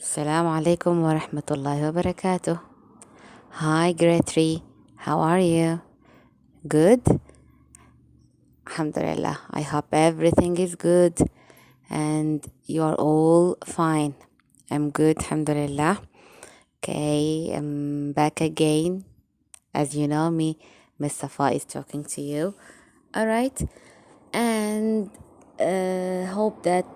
Assalamu alaikum wa rahmatullahi wa barakatuh. Hi, grade 3. How are you? Good? Alhamdulillah. I hope everything is good and you are all fine. I'm good, alhamdulillah. Okay, I'm back again. As you know me, Miss Safa is talking to you. All right? And hope that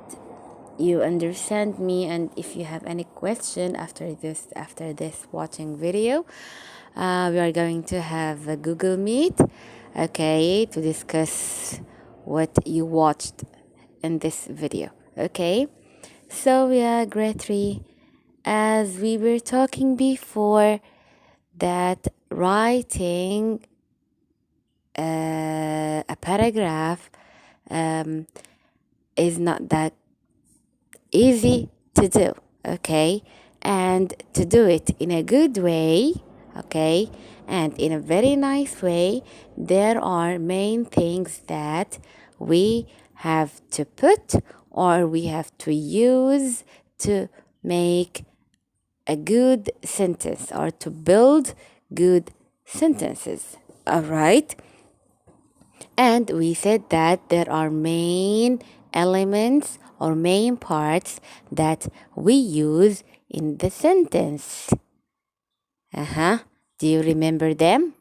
you understand me, and if you have any question after this watching video, we are going to have a Google Meet, okay, to discuss what you watched in this video. Okay, so yeah, grade 3, as we were talking before, that writing a paragraph is not that easy to do, okay, and to do it in a good way, okay, and in a very nice way, there are main things that we have to put or we have to use to make a good sentence or to build good sentences. All right, and we said that there are main elements or main parts that we use in the sentence. Do you remember them?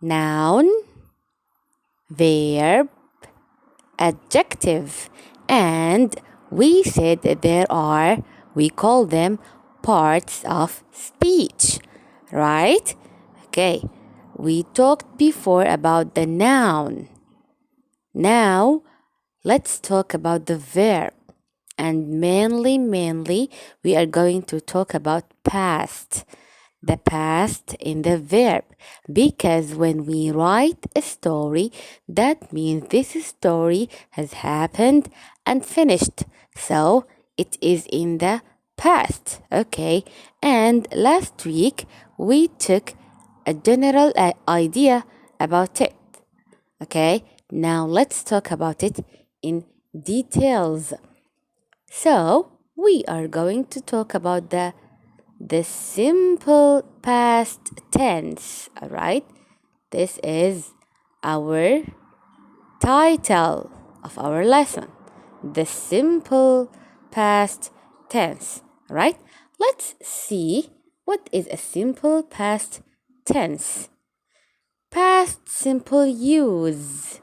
Noun, verb, adjective. And we said that we call them parts of speech, right? Okay, we talked before about the noun. Now, let's talk about the verb. And mainly, we are going to talk about past. The past in the verb. Because when we write a story, that means this story has happened and finished. So, it is in the past. Okay. And last week, we took a general idea about it. Okay. Now, let's talk about it in details. So, we are going to talk about the simple past tense, all right? This is our title of our lesson, the simple past tense, all right? Let's see what is a simple past tense. Past simple use.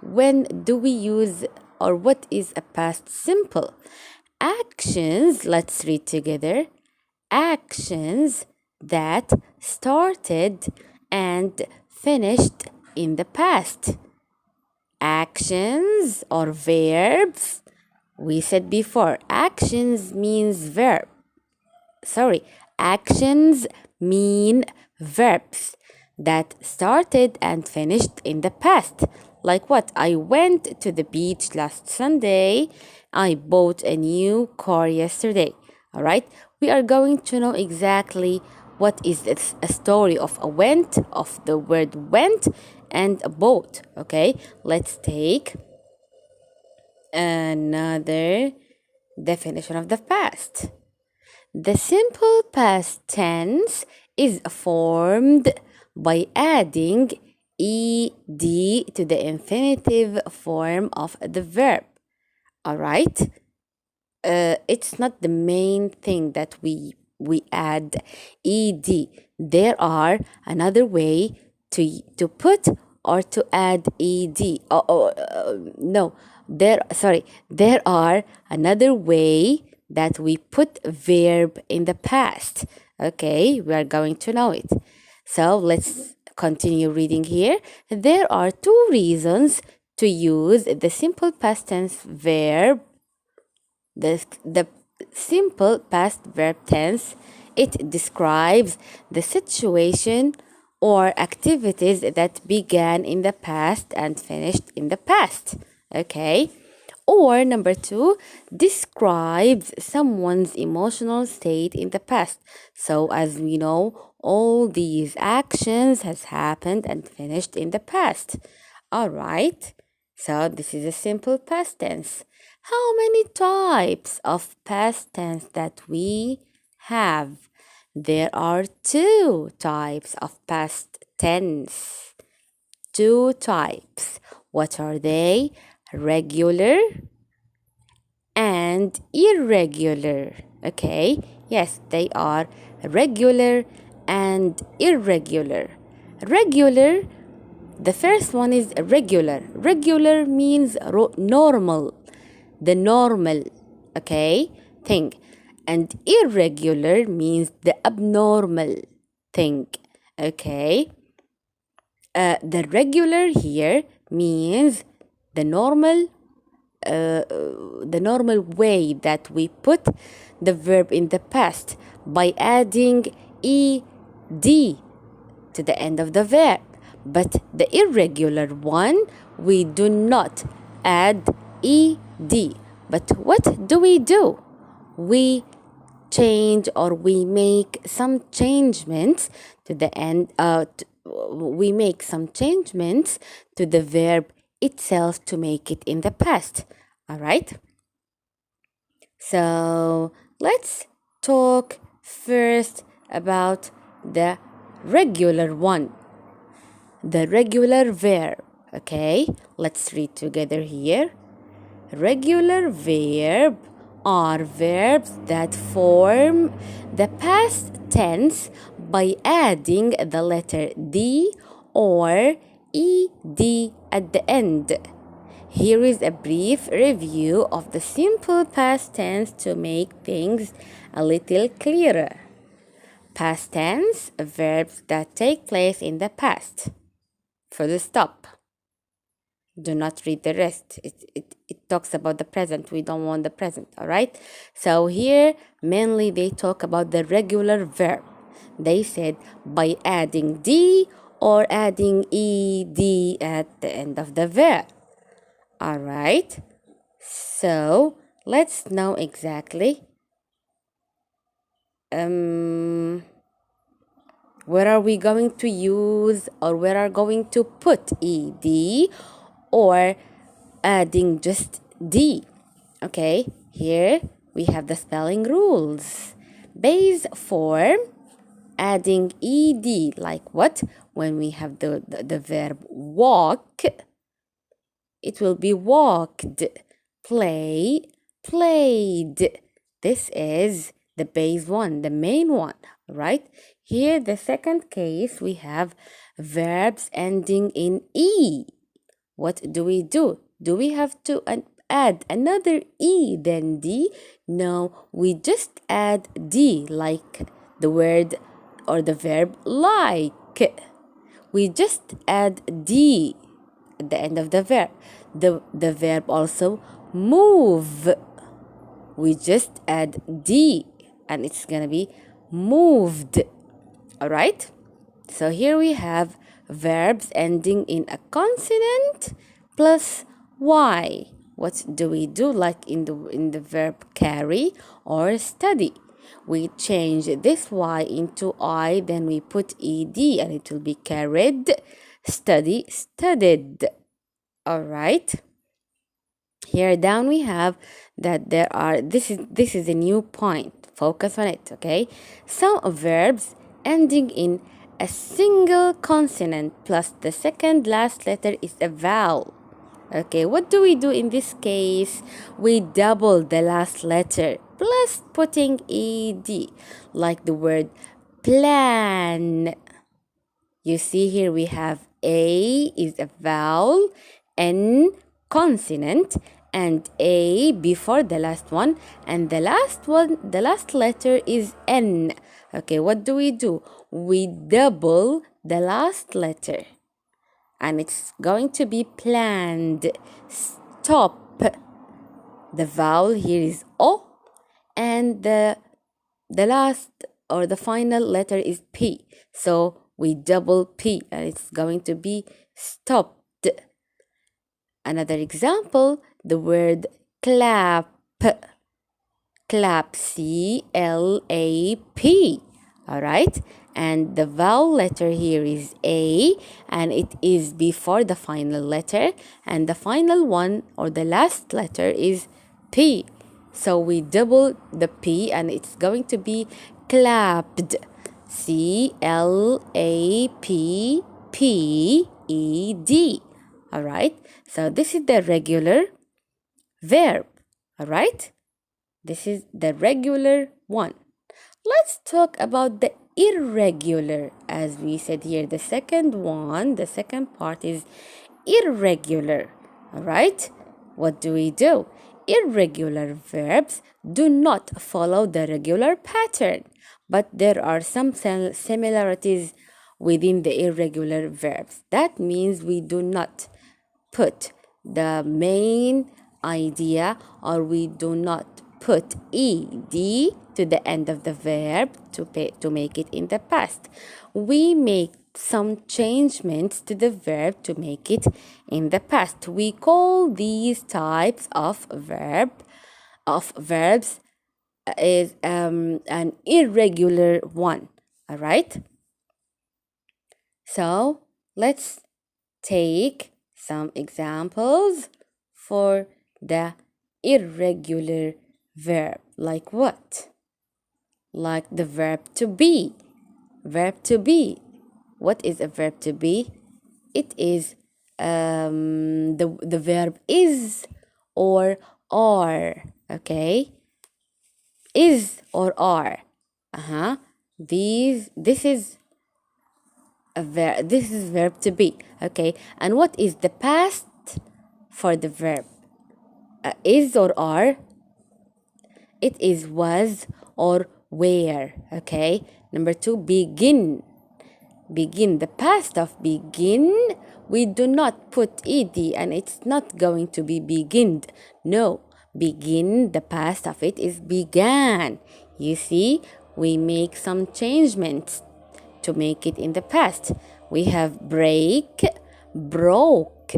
When do we use, or what is a past simple? Actions, let's read together. Actions that started and finished in the past. Actions or verbs. We said before, actions means verb. Actions mean verbs that started and finished in the past. Like what? I went to the beach last Sunday. I bought a new car yesterday. All right. We are going to know exactly what is this, a story of a went, of the word went, and a bought. Okay. Let's take another definition of the past. The simple past tense is formed by adding ed to the infinitive form of the verb. All right? It's not the main thing that we add ed. There are another way to put or to add ed. There are another way that we put verb in the past. Okay, we are going to know it. So let's continue reading here. There are two reasons to use the simple past tense verb. The simple past verb tense, it describes the situation or activities that began in the past and finished in the past. Okay. Or number 2, describes someone's emotional state in the past. So as we know, all these actions has happened and finished in the past. All right. So this is a simple past tense. How many types of past tense that we have? There are two types of past tense. Two types. What are they? Regular and irregular. Okay, yes, they are regular and irregular. Regular, the first one is regular. Regular means normal, the normal, okay, thing. And irregular means the abnormal thing, okay. The regular here means the normal way that we put the verb in the past by adding ed to the end of the verb. But the irregular one, we do not add ed. But what do? We change, or we make some changements to the end. We make some changements to the verb itself to make it in the past. All right. So let's talk first about the regular one, the regular verb. Okay, let's read together here. Regular verb are verbs that form the past tense by adding the letter D or ED at the end. Here is a brief review of the simple past tense to make things a little clearer. Past tense, verbs that take place in the past. Full stop. Do not read the rest. It talks about the present. We don't want the present, all right? So here, mainly they talk about the regular verb. They said by adding D or adding ED at the end of the verb. All right? So let's know exactly where are we going to use, or where are going to put ed, or adding just d. Okay, here we have the spelling rules. Base form, adding ed, like what? When we have the verb walk, it will be walked. Play, played. This is the base one, the main one, right? Here, the second case, we have verbs ending in E. What do? Do we have to add another E than D? No, we just add D, like the word or the verb like. We just add D at the end of the verb. The verb also move. We just add D and it's gonna be moved. All right? So here we have verbs ending in a consonant plus Y. What do we do, like in the verb carry or study? We change this Y into I, then we put ed and it will be carried, study, studied. All right. Here down we have that there are, this is a new point. Focus on it, okay? Some verbs ending in a single consonant plus the second last letter is a vowel. Okay, what do we do in this case? We double the last letter plus putting ed, like the word plan. You see here we have A is a vowel, N consonant, and A before the last one, and the last letter is N. Okay, what do? We double the last letter, and it's going to be planned. Stop. The vowel here is O, and the last or the final letter is P. So we double P, and it's going to be stopped. Another example, the word clap. Clap, C-L-A-P. All right, and the vowel letter here is A, and it is before the final letter, and the final one or the last letter is P. So we double the P and it's going to be clapped. CLAPPED. All right. So this is the regular verb. All right. This is the regular one. Let's talk about the irregular. As we said here, the second part is irregular. All right? What do we do? Irregular verbs do not follow the regular pattern, but there are some similarities within the irregular verbs. That means we do not put the main idea, or we do not put ed to the end of the verb to make it in the past. We make some changements to the verb to make it in the past. We call these types of verbs is an irregular one. All right. So let's take some examples for the irregular verb. Like what? Like the verb to be. Verb to be. What is a verb to be? It is the verb is or are. Okay? Is or are. This is this is verb to be. Okay, and what is the past for the verb? Is or are? It is was or were. Okay, number 2, begin. Begin, the past of begin, we do not put ed and it's not going to be beginned. No, begin, the past of it is began. You see, we make some changements to make it in the past. We have break, broke,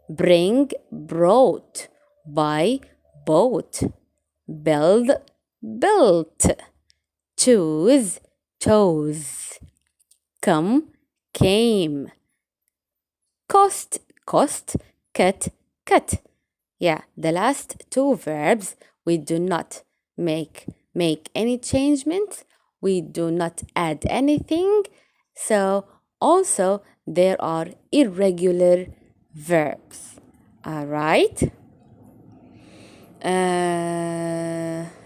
bring, brought, buy, bought, build, built, choose, chose, come, came, cost, cost, cut, cut. Yeah, the last 2 verbs we do not make any changements. We do not add anything. So also there are irregular verbs. All right.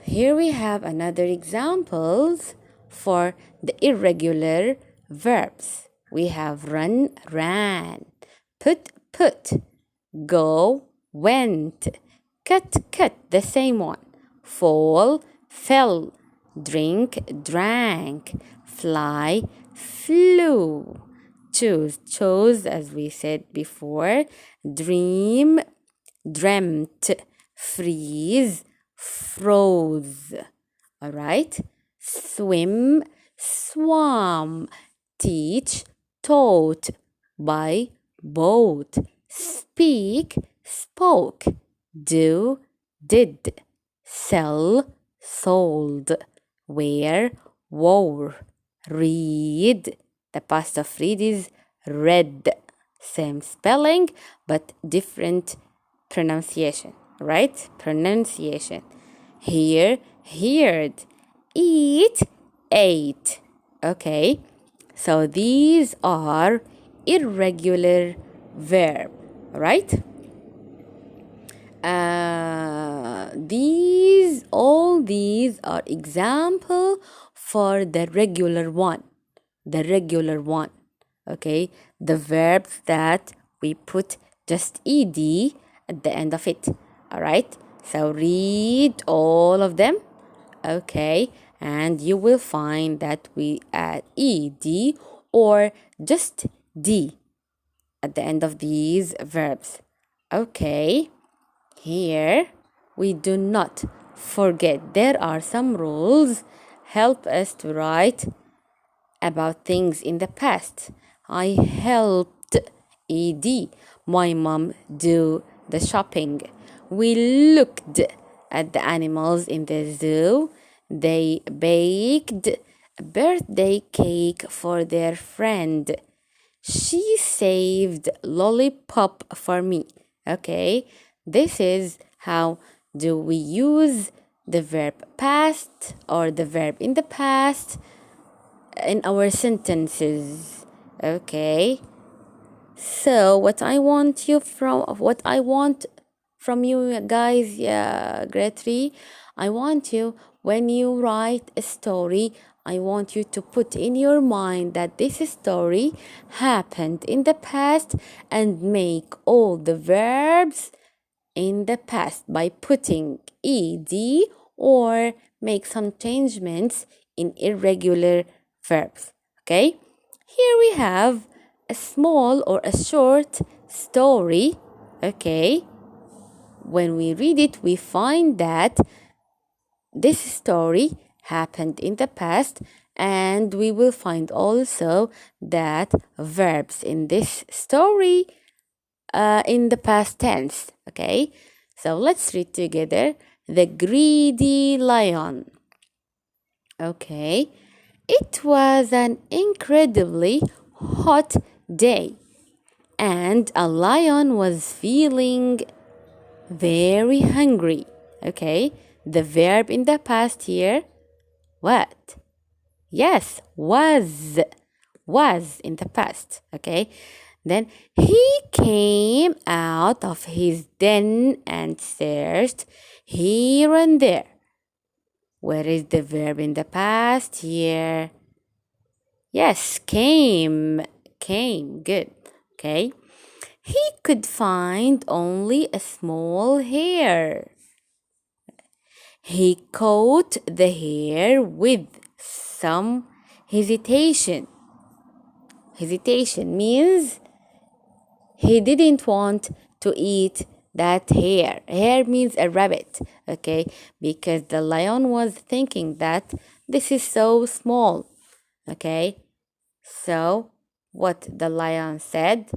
Here we have another examples for the irregular verbs. We have run, ran, put, put, go, went, cut, cut, the same one, fall, fell, drink, drank, fly, flew, choose, chose, as we said before, dream, dreamt, freeze, froze. All right. Swim, swam, teach, taught, buy, bought, speak, spoke, do, did, sell, sold, wear, wore, read. The past of read is read. Same spelling, but different pronunciation, right? Pronunciation. Hear, heard, eat, ate. Okay, so these are irregular verb, right? All these are example for the regular one. The regular one. Okay, the verbs that we put just ed at the end of it. All right, so read all of them. Okay, and you will find that we add ed or just d at the end of these verbs. Okay, here we do not forget there are some rules help us to write about things in the past. I helped ed my mom do the shopping. We looked at the animals in the zoo. They baked a birthday cake for their friend. She saved lollipop for me. Okay, this is how Do we use the verb past or the verb in the past in our sentences? Okay. So what I want from you guys, yeah, grade 3, I want you, when you write a story, I want you to put in your mind that this story happened in the past and make all the verbs in the past by putting ed or make some changements in irregular verbs. Okay, here we have a small or a short story. Okay, when we read it, we find that this story happened in the past, and we will find also that verbs in this story in the past tense. Okay, so let's read together. The greedy lion. Okay, it was an incredibly hot day, and a lion was feeling very hungry. Okay, the verb in the past here, what? Yes, was in the past. Okay, then he came out of his den and searched here and there. Where is the verb in the past here? Yes, came. Came. Good. Okay. He could find only a small hare. He caught the hare with some hesitation. Hesitation means he didn't want to eat that hare. Hare means a rabbit, okay? Because the lion was thinking that this is so small, okay? So, what the lion said,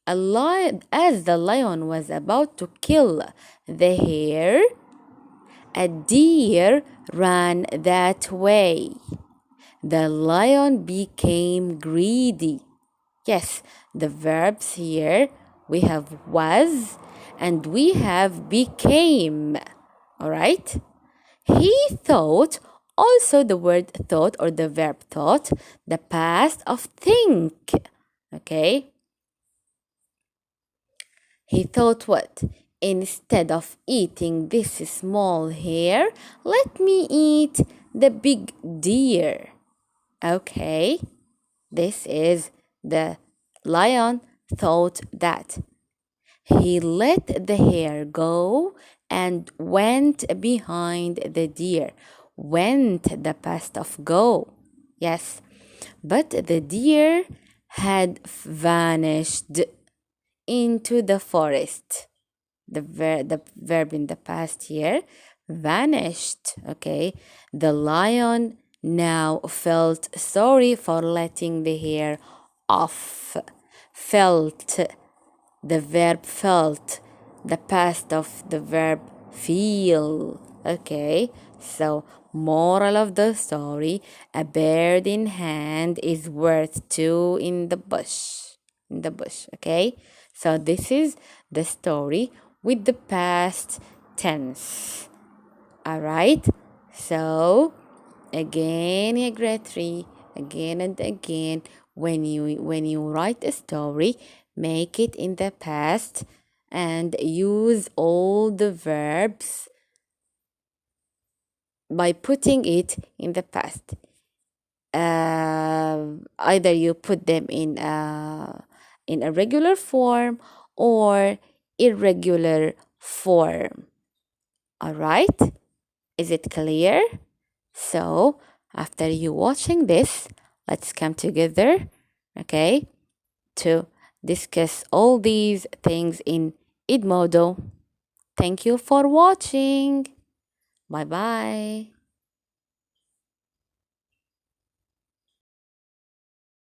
as the lion was about to kill the hare, a deer ran that way. The lion became greedy. Yes, the verbs here we have was and we have became. All right? He thought, also the word thought or the verb thought, the past of think. Okay? He thought what? Instead of eating this small hare, let me eat the big deer. Okay? This is the lion thought that. He let the hare go and went behind the deer. Went, the past of go. Yes. But the deer had vanished into the forest. The verb in the past here, vanished. Okay. The lion now felt sorry for letting the hare off. Felt, the verb felt, the past of the verb feel. Okay, so moral of the story, a bird in hand is worth two in the bush. In the bush. Okay, so this is the story with the past tense. All right, so again in grade 3, again and again, when you write a story, make it in the past and use all the verbs by putting it in the past. Either you put them in a regular form or irregular form. All right, is it clear? So after you watching this, let's come together, okay, to discuss all these things in Edmodo. Thank you for watching. Bye bye.